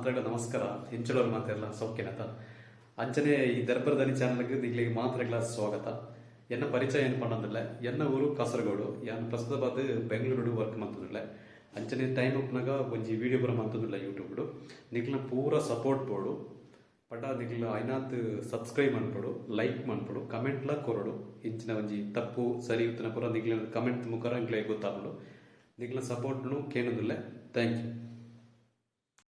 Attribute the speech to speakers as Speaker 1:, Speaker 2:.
Speaker 1: ಮಾತಾಡೋ ನಮಸ್ಕಾರ ಹೆಂಚಳವ್ರು ಮಾತಾಡಲ್ಲ ಸೌಖ್ಯನತ ಅಂಚನೆ ಈ ದರ್ಬರ್ ಧನಿ ಚಾನಲ್ಗೆ ನಿಗ್ಲಿಗೆ ಮಾತ್ರ ಸ್ವಾಗತ ಎನ್ನ ಪರಿಚಯ ಏನು ಪಣ್ಣದಿಲ್ಲ ಎನ್ನ ಊರು ಕಾಸರಗೋಡು ಯಾನ್ ಪ್ರಸ್ತುತ ಬಾದ್ ಬೆಂಗಳೂರು ವರ್ಕ್ ಮಾಡ್ತಿಲ್ಲ ಅಂಚನೆ ಟೈಮ್ ಉಪ್ನಾಗ ಒಂಜಿ ವಿಡಿಯೋ ಬರ ಮಾಡ್ತಿಲ್ಲ ಯೂಟ್ಯೂಬ್ಡು ನಿಗ್ಲ ಪೂರ ಸಪೋರ್ಟ್ ಬೋಡು ಪಟ ನಿಗ್ಲ ಐನಾತ್ ಸಬ್ಸ್ಕ್ರೈಬ್ ಮಾಡ್ಕೊಡು ಲೈಕ್ ಮಾಡ್ಕೊಡು ಕಮೆಂಟ್ಲ ಕೊರಡು ಇಂಚಿನ ಒಂಜಿ ತಪ್ಪು ಸರಿ ಉತ್ತನ ಪೂರ ನಿಗ್ಲ ಕಮೆಂಟ್ ಮುಖಾರ ನಿಗ್ಲ ಗೊತ್ತಾಗೋಡು ನಿಗ್ಲ ಸಪೋರ್ಟ್ನು ಕೇಳೋದಿಲ್ಲ ಥ್ಯಾಂಕ್ ಯು.